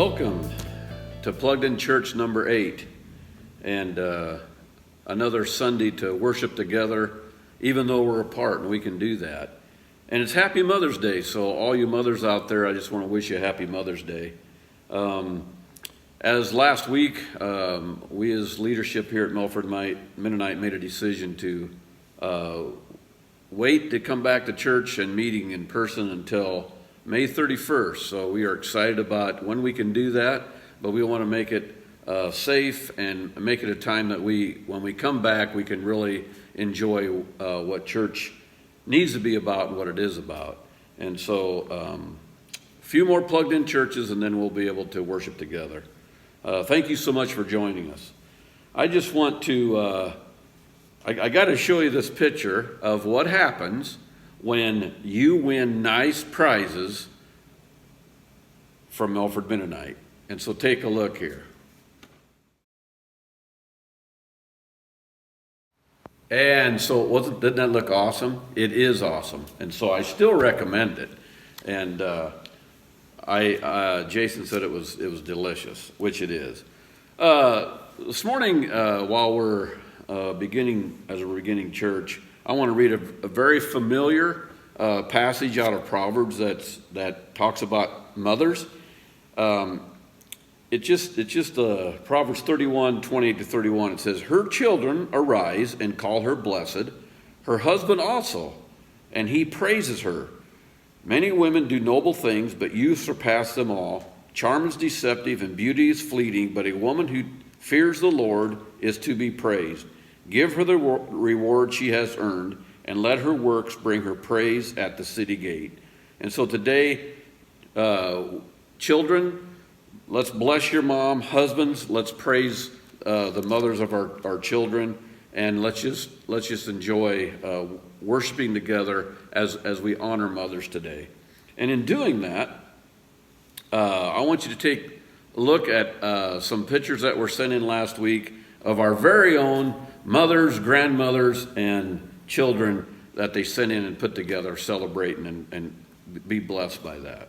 Welcome to Plugged In Church number 8, and another Sunday to worship together, even though we're apart, and we can do that. And it's Happy Mother's Day, so all you mothers out there, I just want to wish you a Happy Mother's Day. As last week, we as leadership here at Milford Mennonite made a decision to wait to come back to church and meeting in person until May 31st. So we are excited about when we can do that, but we want to make it safe and make it a time that when we come back, we can really enjoy what church needs to be about and what it is about. And so a few more plugged in churches, and then we'll be able to worship together. Thank you so much for joining us. I just want to, I got to show you this picture of what happens when you win nice prizes from Milford Mennonite. And so take a look here. And so didn't that look awesome? It is awesome. And so I still recommend it. And Jason said it was delicious, which it is. This morning, while we're beginning church, I want to read a very familiar passage out of Proverbs that talks about mothers. It's just Proverbs 31, 28 to 31. It says, "Her children arise and call her blessed, her husband also, and he praises her. Many women do noble things, but you surpass them all. Charm is deceptive and beauty is fleeting, but a woman who fears the Lord is to be praised. Give her the reward she has earned, and let her works bring her praise at the city gate." And so today, children, let's bless your mom. Husbands, let's praise the mothers of our children, and let's just enjoy worshiping together as we honor mothers today. And in doing that, I want you to take a look at some pictures that were sent in last week of our very own mothers, grandmothers, and children that they sent in and put together, celebrating and be blessed by that.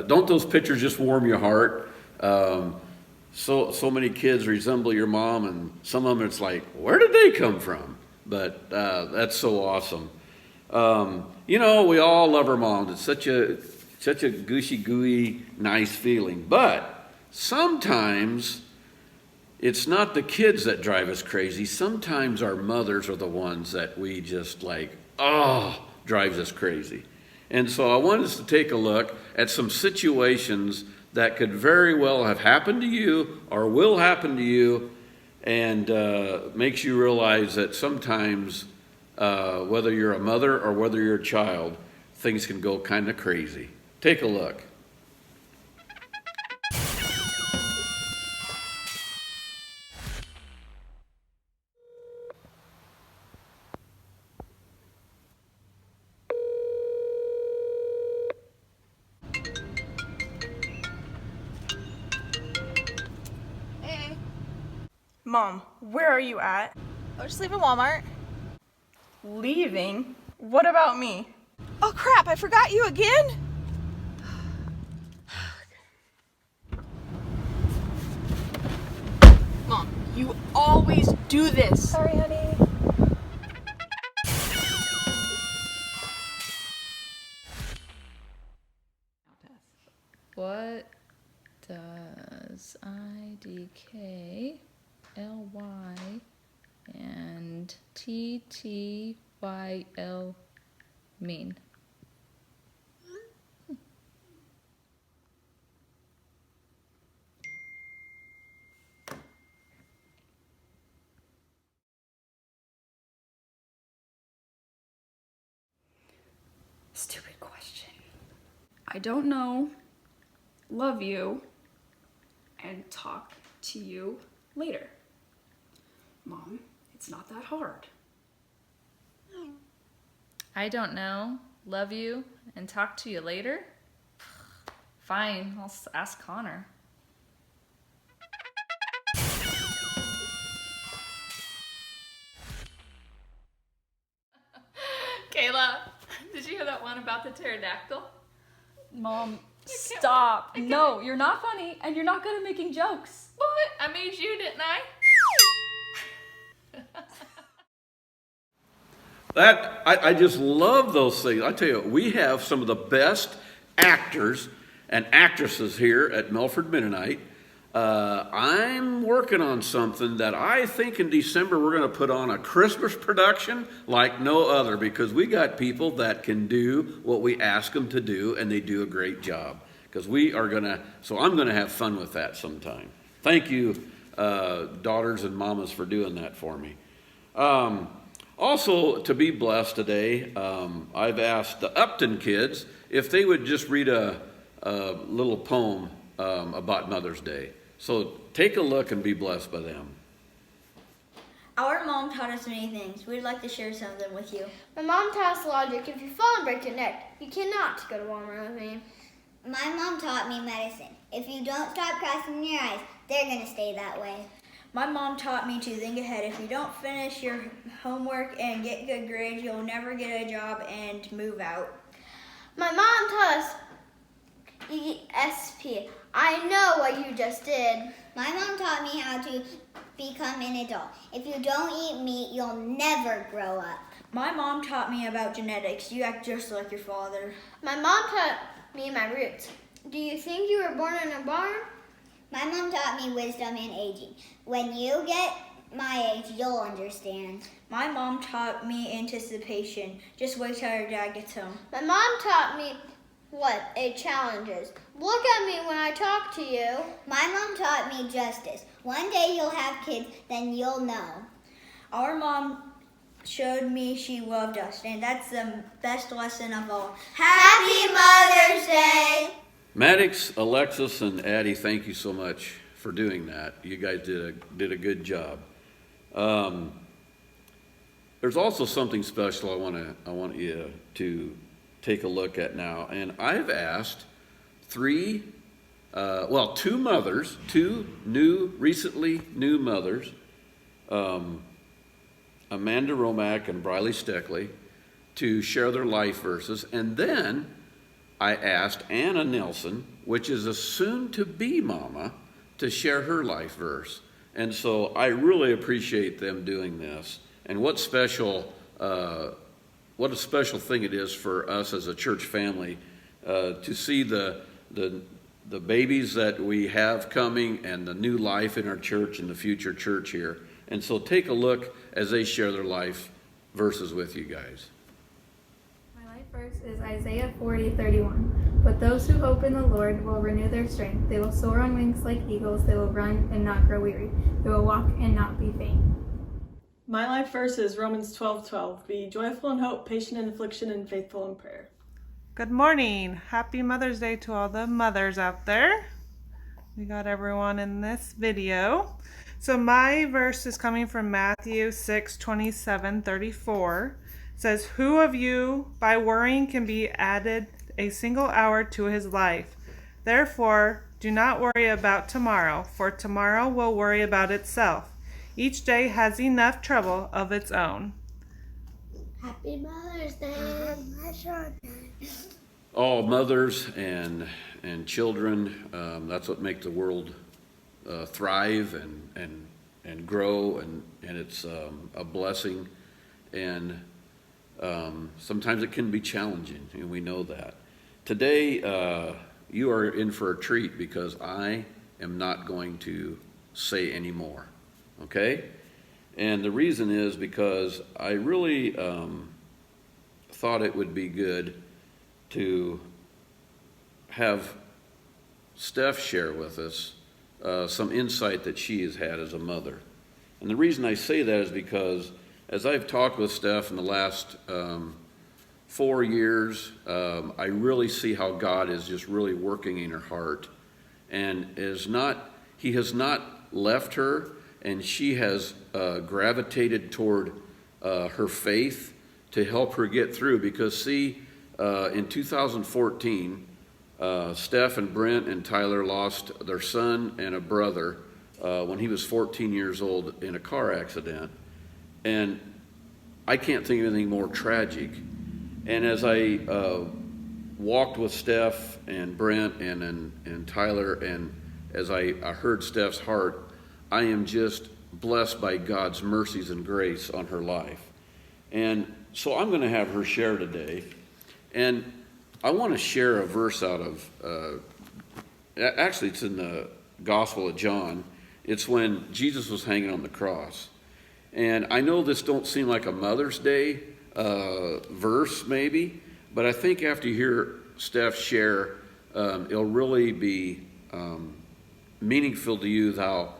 Don't those pictures just warm your heart? So many kids resemble your mom, and some of them it's like, where did they come from? But that's so awesome. We all love our moms. It's such a gushy, gooey, nice feeling. But sometimes it's not the kids that drive us crazy. Sometimes our mothers are the ones that we just drives us crazy. And so I want us to take a look at some situations that could very well have happened to you or will happen to you, and makes you realize that sometimes, whether you're a mother or whether you're a child, things can go kind of crazy. Take a look. Hey. Mom, where are you at? Oh, just leaving Walmart. Leaving? What about me? Oh crap, I forgot you again? Mom, you always do this. Sorry, honey. What does IDK, LY, and TTYL mean? Stupid question. I don't know. Love you. And talk to you later. Mom, it's not that hard. I don't know. Love you and talk to you later? Fine, I'll ask Connor. Kayla, did you hear that one about the pterodactyl? Mom, stop. No, you're not funny and you're not good at making jokes. What? I made you, didn't I? I just love those things. I tell you, we have some of the best actors and actresses here at Milford Mennonite. I'm working on something that I think in December we're going to put on a Christmas production like no other, because we got people that can do what we ask them to do, and they do a great job. Because so I'm going to have fun with that sometime. Thank you, daughters and mamas, for doing that for me. Also, to be blessed today, I've asked the Upton kids if they would just read a little poem about Mother's Day. So take a look and be blessed by them. Our mom taught us many things. We'd like to share some of them with you. My mom taught us logic. If you fall and break your neck, you cannot go to Walmart with me. My mom taught me medicine. If you don't stop crossing your eyes, they're going to stay that way. My mom taught me to think ahead. If you don't finish your homework and get good grades, you'll never get a job and move out. My mom taught us ESP. I know what you just did. My mom taught me how to become an adult. If you don't eat meat, you'll never grow up. My mom taught me about genetics. You act just like your father. My mom taught me my roots. Do you think you were born in a barn? My mom taught me wisdom and aging. When you get my age, you'll understand. My mom taught me anticipation. Just wait till your dad gets home. My mom taught me what a challenge is. Look at me when I talk to you. My mom taught me justice. One day you'll have kids, then you'll know. Our mom showed me she loved us, and that's the best lesson of all. Happy Mother's Day! Maddox, Alexis, and Addie, thank you so much for doing that. You guys did a good job. There's also something special I want you to take a look at now, and I've asked two mothers, recently new mothers, Amanda Romack and Briley Steckley, to share their life verses, and then I asked Anna Nelson, which is a soon-to-be mama, to share her life verse. And so I really appreciate them doing this. And what a special thing it is for us as a church family to see the babies that we have coming and the new life in our church and the future church here. And so take a look as they share their life verses with you guys. My life verse verse is Isaiah 40:31. But those who hope in the Lord will renew their strength. They will soar on wings like eagles. They will run and not grow weary. They will walk and not be faint. My life verse is Romans 12:12. Be joyful in hope, patient in affliction, and faithful in prayer. Good morning. Happy Mother's Day to all the mothers out there. We got everyone in this video. So my verse is coming from Matthew 6:27-34. It says, "Who of you by worrying can be added a single hour to his life? Therefore, do not worry about tomorrow, for tomorrow will worry about itself. Each day has enough trouble of its own." Happy Mother's Day. All mothers and children, that's what makes the world thrive and grow, and it's a blessing. And sometimes it can be challenging, and we know that. Today, you are in for a treat because I am not going to say any more, okay? And the reason is because I really thought it would be good to have Steph share with us some insight that she has had as a mother. And the reason I say that is because as I've talked with Steph in the last 4 years, I really see how God is just really working in her heart, and He has not left her, and she has gravitated toward her faith to help her get through. Because see, in 2014, Steph and Brent and Tyler lost their son and a brother when he was 14 years old in a car accident. And I can't think of anything more tragic. And as I walked with Steph and Brent and Tyler, and as I heard Steph's heart, I am just blessed by God's mercies and grace on her life. And so I'm going to have her share today. And I want to share a verse out of, actually it's in the Gospel of John. It's when Jesus was hanging on the cross. And I know this don't seem like a Mother's Day verse maybe, but I think after you hear Steph share, it'll really be meaningful to you how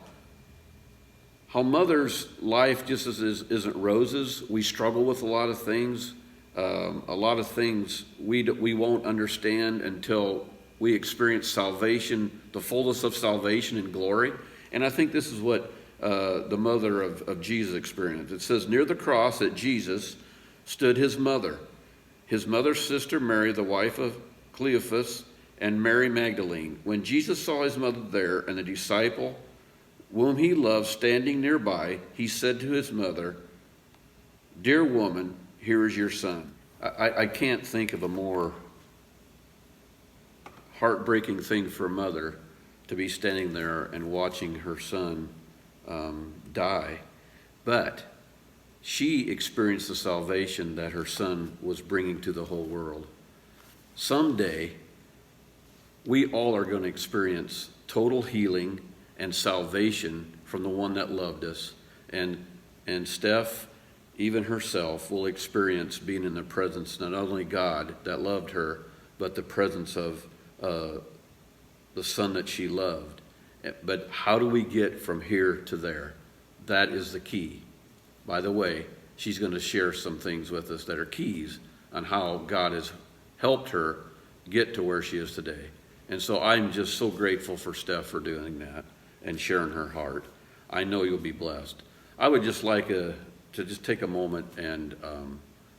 mother's life just isn't roses. We struggle with a lot of things. A lot of things we won't understand until we experience salvation, the fullness of salvation and glory. And I think this is what the mother of Jesus experienced. It says, "Near the cross at Jesus stood his mother's sister Mary, the wife of Cleophas, and Mary Magdalene. When Jesus saw his mother there and the disciple whom he loved standing nearby, he said to his mother, 'Dear woman, here is your son.'" I can't think of a more heartbreaking thing for a mother to be standing there and watching her son die. But she experienced the salvation that her son was bringing to the whole world. Someday, we all are going to experience total healing and salvation from the one that loved us. And Steph, even herself, will experience being in the presence not only God that loved her, but the presence of the son that she loved. But how do we get from here to there? That is the key. By the way, she's going to share some things with us that are keys on how God has helped her get to where she is today. And so I'm just so grateful for Steph for doing that and sharing her heart. I know you'll be blessed. I would just like to just take a moment and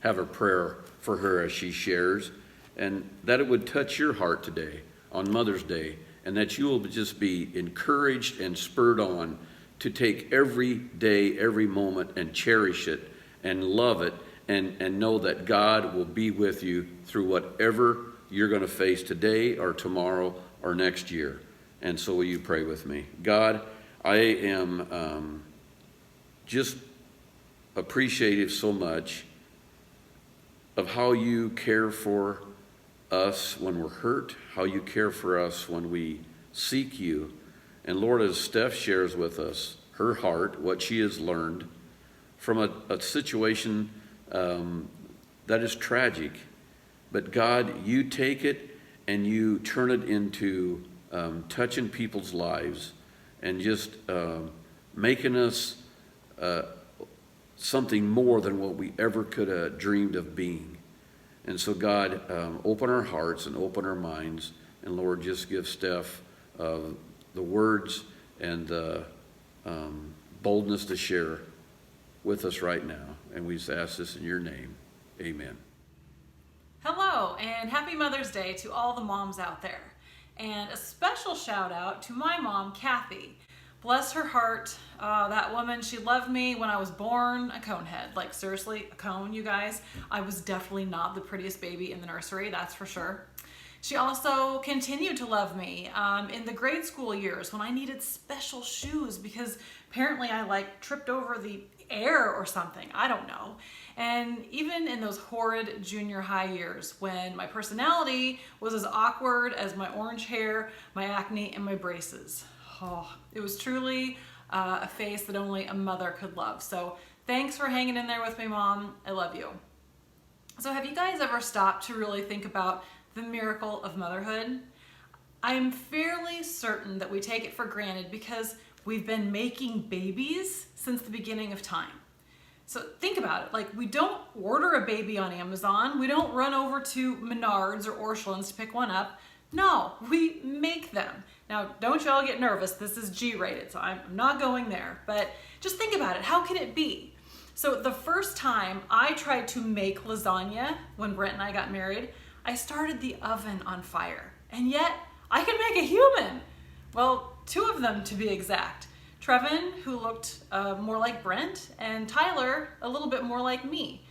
have a prayer for her as she shares, and that it would touch your heart today on Mother's Day, and that you will just be encouraged and spurred on to take every day, every moment, and cherish it and love it, and know that God will be with you through whatever you're going to face today or tomorrow or next year. And so will you pray with me? God, I am just appreciative so much of how you care for us when we're hurt, how you care for us when we seek you. And Lord, as Steph shares with us her heart, what she has learned from a situation that is tragic, But God, you take it and you turn it into touching people's lives and just making us something more than what we ever could have dreamed of being. And so God, open our hearts and open our minds, and Lord, just give Steph the words and the boldness to share with us right now. And we just ask this in your name. Amen. Hello, and happy Mother's Day to all the moms out there. And a special shout out to my mom, Kathy. Bless her heart, that woman, she loved me when I was born a conehead. Like, seriously, a cone, you guys. I was definitely not the prettiest baby in the nursery, that's for sure. She also continued to love me in the grade school years when I needed special shoes because apparently I like tripped over the air or something, I don't know. And even in those horrid junior high years when my personality was as awkward as my orange hair, my acne, and my braces. Oh, it was truly a face that only a mother could love. So thanks for hanging in there with me, Mom. I love you. So have you guys ever stopped to really think about the miracle of motherhood? I'm fairly certain that we take it for granted because we've been making babies since the beginning of time. So think about it, like we don't order a baby on Amazon, we don't run over to Menards or Orscheln's to pick one up. No, we make them. Now, don't y'all get nervous, this is G-rated, so I'm not going there, but just think about it, how can it be? So the first time I tried to make lasagna when Brent and I got married, I started the oven on fire, and yet I can make a human. Well, 2 of them to be exact. Trevin, who looked more like Brent, and Tyler, a little bit more like me.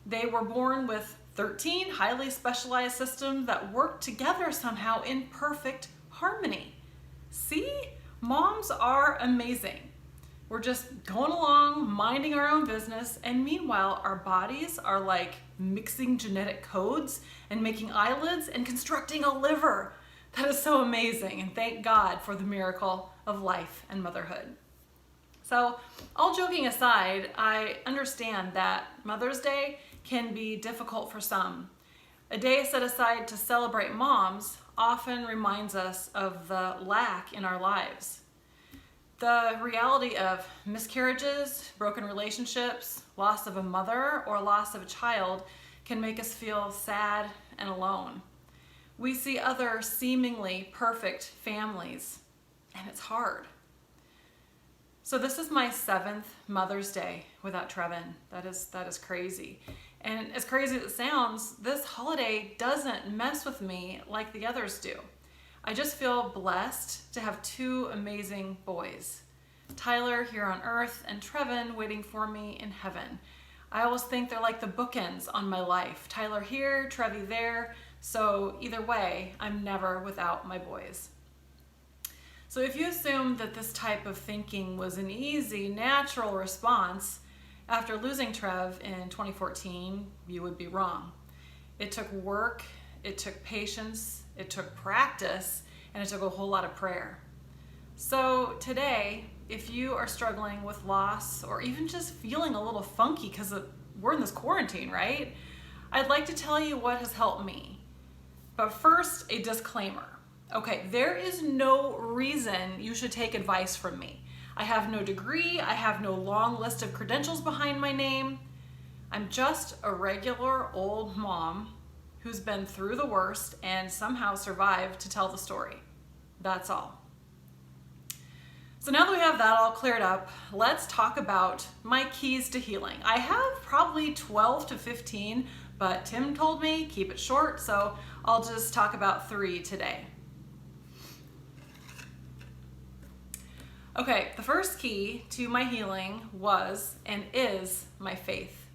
They were born with 13 highly specialized systems that worked together somehow in perfect harmony. See? Moms are amazing. We're just going along, minding our own business, and meanwhile, our bodies are like mixing genetic codes and making eyelids and constructing a liver. That is so amazing, and thank God for the miracle of life and motherhood. So, all joking aside, I understand that Mother's Day can be difficult for some. A day set aside to celebrate moms often reminds us of the lack in our lives. The reality of miscarriages, broken relationships, loss of a mother, or loss of a child can make us feel sad and alone. We see other seemingly perfect families, and it's hard. So this is my 7th Mother's Day without Trevin. That is crazy. And as crazy as it sounds, this holiday doesn't mess with me like the others do. I just feel blessed to have 2 amazing boys. Tyler here on earth and Trevin waiting for me in heaven. I always think they're like the bookends on my life. Tyler here, Trevi there. So either way, I'm never without my boys. So if you assume that this type of thinking was an easy, natural response after losing Trev in 2014, you would be wrong. It took work, it took patience, it took practice, and it took a whole lot of prayer. So today, if you are struggling with loss or even just feeling a little funky because we're in this quarantine, right? I'd like to tell you what has helped me. But first, a disclaimer. Okay, there is no reason you should take advice from me. I have no degree, I have no long list of credentials behind my name. I'm just a regular old mom who's been through the worst and somehow survived to tell the story. That's all. So now that we have that all cleared up, let's talk about my keys to healing. I have probably 12 to 15, but Tim told me keep it short, so I'll just talk about 3 today. Okay, the first key to my healing was and is my faith.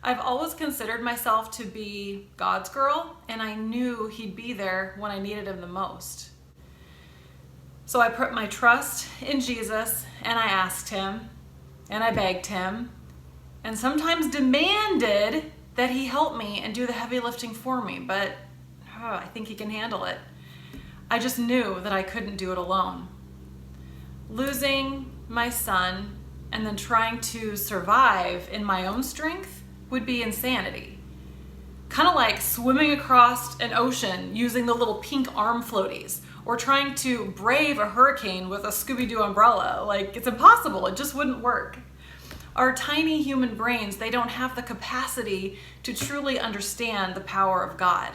I've always considered myself to be God's girl, and I knew He'd be there when I needed Him the most. So I put my trust in Jesus, and I asked Him, and I begged Him, and sometimes demanded that He help me and do the heavy lifting for me, but I think He can handle it. I just knew that I couldn't do it alone. Losing my son and then trying to survive in my own strength would be insanity. kind of like swimming across an ocean using the little pink arm floaties, or trying to brave a hurricane with a Scooby-Doo umbrella. Like, it's impossible, it just wouldn't work. Our tiny human brains, they don't have the capacity to truly understand the power of God.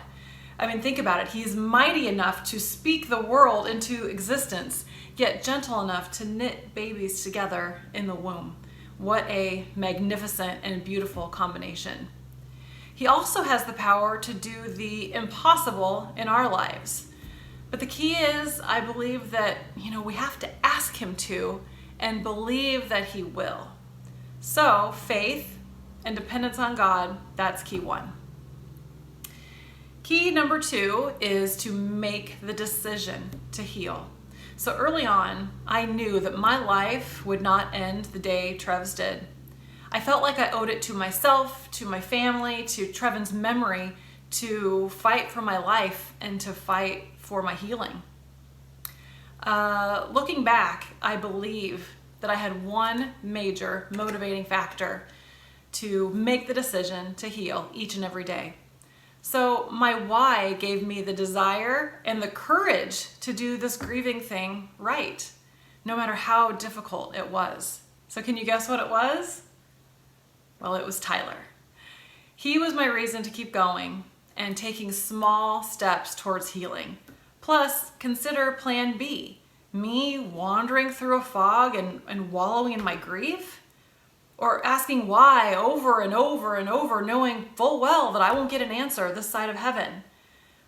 I mean, think about it. He's mighty enough to speak the world into existence, yet gentle enough to knit babies together in the womb. What a magnificent and beautiful combination. He also has the power to do the impossible in our lives. But the key is, I believe that, we have to ask him to and believe that he will. So, faith and dependence on God, that's key one. Key number 2 is to make the decision to heal. So early on, I knew that my life would not end the day Trev's did. I felt like I owed it to myself, to my family, to Trevin's memory to fight for my life and to fight for my healing. Looking back, I believe that I had one major motivating factor to make the decision to heal each and every day. So my why gave me the desire and the courage to do this grieving thing right, no matter how difficult it was. So can you guess what it was? Well, it was Tyler. He was my reason to keep going and taking small steps towards healing. Plus, consider plan B, me wandering through a fog and wallowing in my grief? Or asking why over and over and over, knowing full well that I won't get an answer this side of heaven.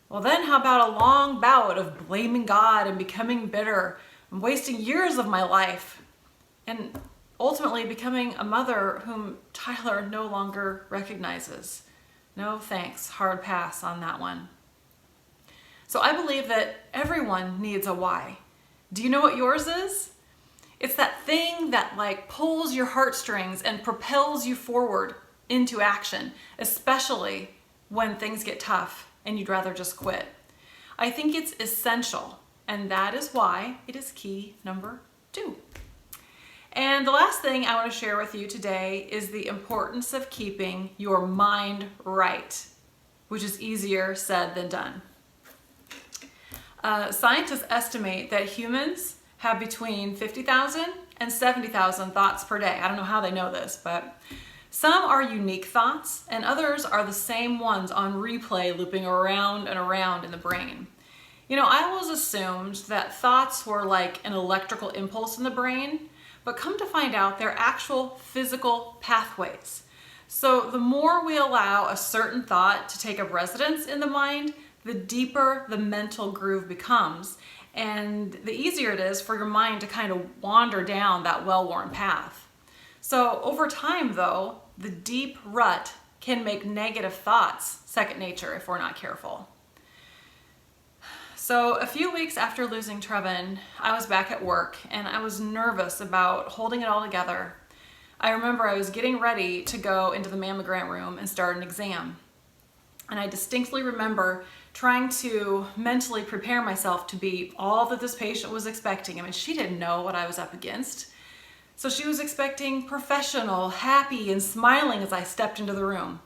Well, then how about a long bout of blaming God and becoming bitter and wasting years of my life and ultimately becoming a mother whom Tyler no longer recognizes? No thanks, hard pass on that one. So I believe that everyone needs a why. Do you know what yours is? It's that thing that pulls your heartstrings and propels you forward into action, especially when things get tough and you'd rather just quit. I think it's essential, and that is why it is key number 2. And the last thing I want to share with you today is the importance of keeping your mind right, which is easier said than done. Scientists estimate that humans have between 50,000 and 70,000 thoughts per day. I don't know how they know this, but some are unique thoughts and others are the same ones on replay looping around and around in the brain. I always assumed that thoughts were like an electrical impulse in the brain, but come to find out they're actual physical pathways. So the more we allow a certain thought to take up residence in the mind, the deeper the mental groove becomes, and the easier it is for your mind to kind of wander down that well-worn path. So over time, though, the deep rut can make negative thoughts second nature if we're not careful. So a few weeks after losing Trevin, I was back at work and I was nervous about holding it all together. I remember I was getting ready to go into the mammogram room and start an exam. And I distinctly remember trying to mentally prepare myself to be all that this patient was expecting. I mean, she didn't know what I was up against. So she was expecting professional, happy, and smiling as I stepped into the room.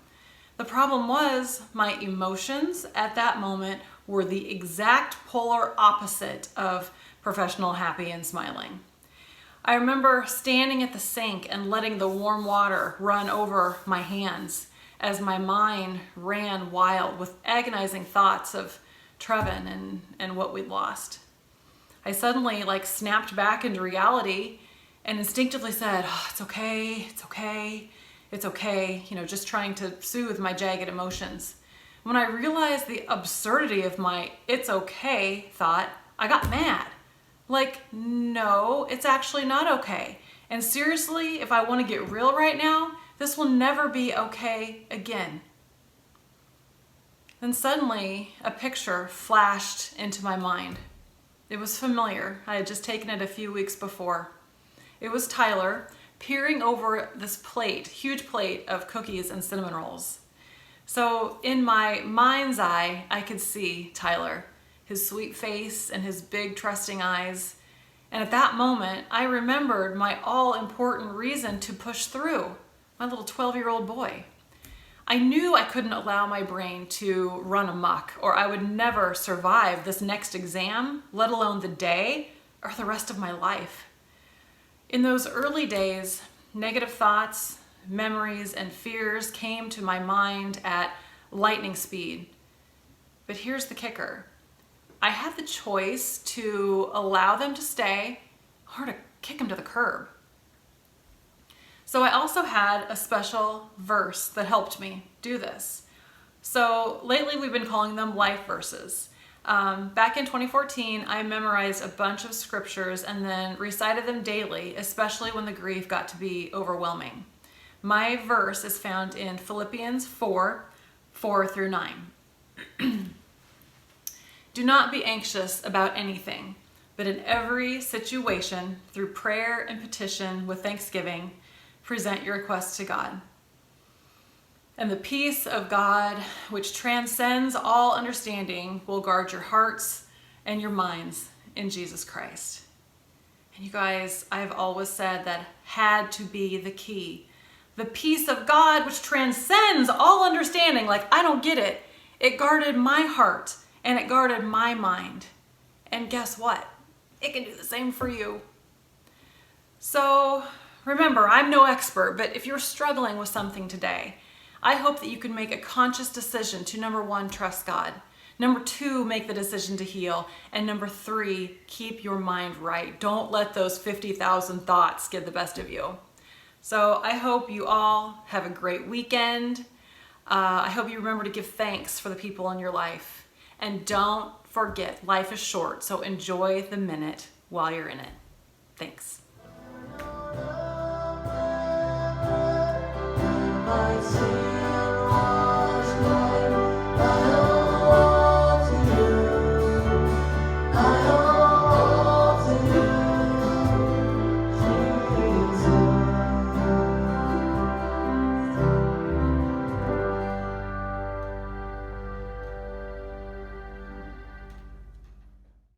The problem was my emotions at that moment were the exact polar opposite of professional, happy, and smiling. I remember standing at the sink and letting the warm water run over my hands as my mind ran wild with agonizing thoughts of Trevin and what we'd lost. I suddenly snapped back into reality and instinctively said, "Oh, it's okay, it's okay, it's okay," just trying to soothe my jagged emotions. When I realized the absurdity of my "it's okay" thought, I got mad. No, it's actually not okay. And seriously, if I want to get real right now, this will never be okay again. Then suddenly, a picture flashed into my mind. It was familiar. I had just taken it a few weeks before. It was Tyler peering over this plate, huge plate of cookies and cinnamon rolls. So in my mind's eye, I could see Tyler, his sweet face and his big trusting eyes. And at that moment, I remembered my all-important reason to push through, my little 12-year-old boy. I knew I couldn't allow my brain to run amok, or I would never survive this next exam, let alone the day or the rest of my life. In those early days, negative thoughts, memories, and fears came to my mind at lightning speed. But here's the kicker. I had the choice to allow them to stay or to kick them to the curb. So I also had a special verse that helped me do this. So lately we've been calling them life verses. Back in 2014, I memorized a bunch of scriptures and then recited them daily, especially when the grief got to be overwhelming. My verse is found in Philippians 4:4-9. Do not be anxious about anything, but in every situation, through prayer and petition with thanksgiving, present your requests to God. And the peace of God, which transcends all understanding, will guard your hearts and your minds in Jesus Christ. And you guys, I've always said that had to be the key. The peace of God, which transcends all understanding. Like, I don't get it. It guarded my heart and it guarded my mind. And guess what? It can do the same for you. So remember, I'm no expert, but if you're struggling with something today, I hope that you can make a conscious decision to, number 1, trust God. Number 2, make the decision to heal. And number 3, keep your mind right. Don't let those 50,000 thoughts get the best of you. So I hope you all have a great weekend. I hope you remember to give thanks for the people in your life. And don't forget, life is short, so enjoy the minute while you're in it. Thanks.